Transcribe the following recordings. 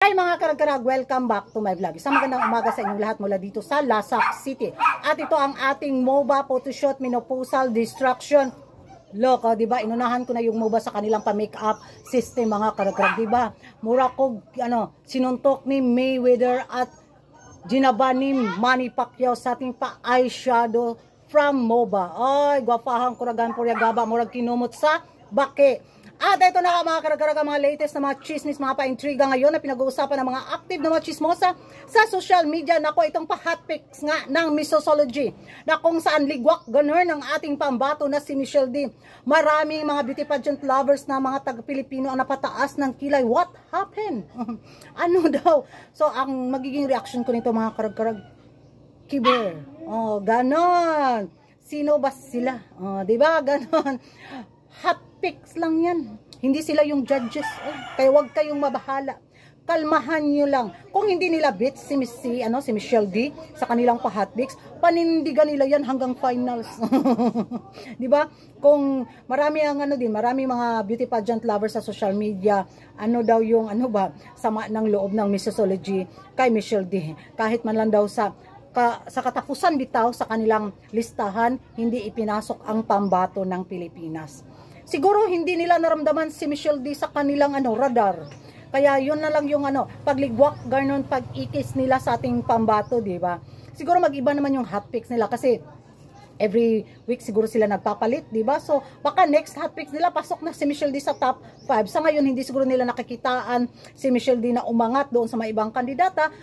Hi mga karag-karag, welcome back to my vlog. Isang magandang umaga sa inyong lahat mula dito sa Lasak City. At ito ang ating MOBA photoshoot menopausal distraction. Loko, di ba? Inunahan ko na yung MOBA sa kanilang pa-makeup system mga karag-karag, di ba? Mura ko sinuntok ni Mayweather at ginaba ni Manny Pacquiao sa ating pa-eyeshadow from MOBA. Ay, gwapahan kuragan puryagaba, murag kinumot sa bake. At ito na mga karag-karag, mga latest na mga chismis, mga pa-intriga ngayon na pinag-uusapan ng mga active na mga chismosa sa social media. Nako, itong pa-hotpics nga ng Missosology na kung saan ligwak ganun ng ating pambato na si Michelle D. Maraming mga beauty pageant lovers na mga taga-Pilipino ang napataas ng kilay. What happened? Ano daw? So, ang magiging reaction ko nito mga karag-karag, kiber. Oh, ganon. Sino ba sila? Oh, diba? Ganon. Hotpics lang yan. Hindi sila yung judges. Kaya wag kayong mabahala. Kalmahan nyo lang. Kung hindi nila beat si Michelle D sa kanilang pa-hotpics, panindigan nila yan hanggang finals. 'Di ba? Kung marami ang marami mga beauty pageant lovers sa social media, daw yung sama ng loob ng Missosology kay Michelle D. Kahit man lang daw sa katapusan bitaw sa kanilang listahan, hindi ipinasok ang pambato ng Pilipinas. Siguro hindi nila naramdaman si Michelle D sa kanilang radar. Kaya yun na lang yung pagligwak, ganon, pag-ikis nila sa ating pambato, di ba? Siguro mag-iba naman yung hotpics nila kasi every week siguro sila nagpapalit, di ba? So baka next hotpics nila pasok na si Michelle D sa top 5. Sa ngayon hindi siguro nila nakikitaan si Michelle D na umangat doon sa mga ibang kandidata.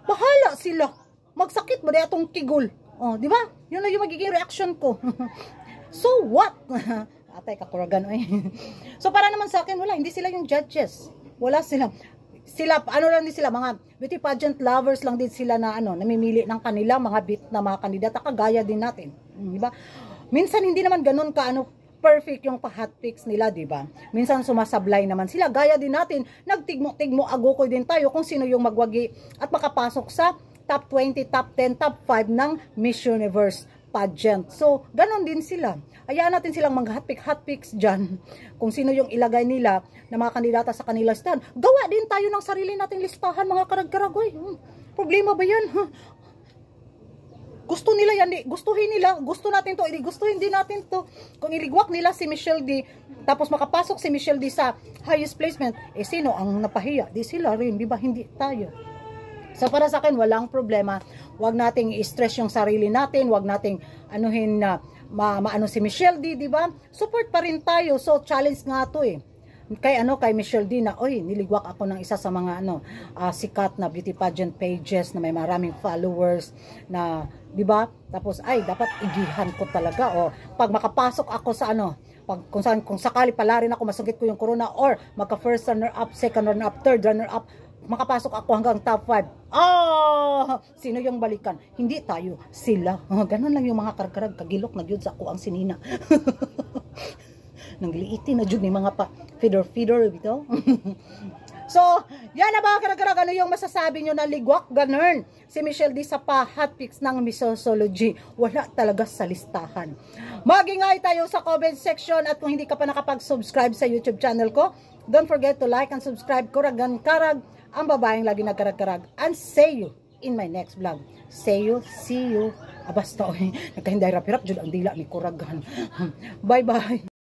Bahala sila. Magsakit ba na itong kigol? Oh, di ba? Yun na yung magiging reaction ko. So what? Atay kakuragan So para naman sa akin, wala, hindi sila yung judges. Wala sila. Lang din sila, mga beauty pageant lovers lang din sila na namimili ng kanila mga beat na mga kandidata kagaya din natin. Di ba? Minsan hindi naman ganun perfect yung pa-hotpics nila, di ba? Minsan sumasablay naman sila. Gaya din natin, nagtigmo-tigmo agukoy din tayo kung sino yung magwagi at makapasok sa top 20, top 10, top 5 ng Miss Universe pageant. So, ganon din sila. Hayaan natin silang mag-hotpics dyan. Kung sino yung ilagay nila na mga kandidata sa kanila stand. Gawa din tayo ng sarili nating listahan, mga karag-karagoy. Problema ba yan? Gusto nila yan, gustuhin nila, gusto natin to, gustuhin din natin to. Kung iligwak nila si Michelle D, tapos makapasok si Michelle D sa highest placement, sino ang napahiya? Di sila rin, di ba? Hindi tayo. So para sa akin, walang problema. Huwag nating i-stress yung sarili natin, huwag nating anuhin na maano si Michelle D, di ba? Support pa rin tayo. So challenge nga to kay Michelle D na niligwak ako ng isa sa mga sikat na beauty pageant pages na may maraming followers na, di ba? Tapos dapat igihan ko talaga pag makapasok ako sa kung sakali pala rin ako masugit ko yung corona or magka first runner up, second runner up, third runner up, makapasok ako hanggang top 5. Sino yung balikan? Hindi tayo, sila. Ganun lang yung mga karkarag, kagilok na yun sa ako ang sinina. Nangliiti na yun ni mga feeder ito. So, yan na mga karkarag, ano yung masasabi nyo na ligwak, ganun. Si Michelle D sa pa-hotpics ng Missosology, wala talaga sa listahan. Mag-ingay tayo sa comment section at kung hindi ka pa nakapag-subscribe sa YouTube channel ko, don't forget to like and subscribe. Kuragan Karag, ang babaeng lagi nagkarag-karag. And see you in my next vlog. See you. Basta nagkahinday rap-rap, dyan ang dila ni Kuragan. Bye-bye.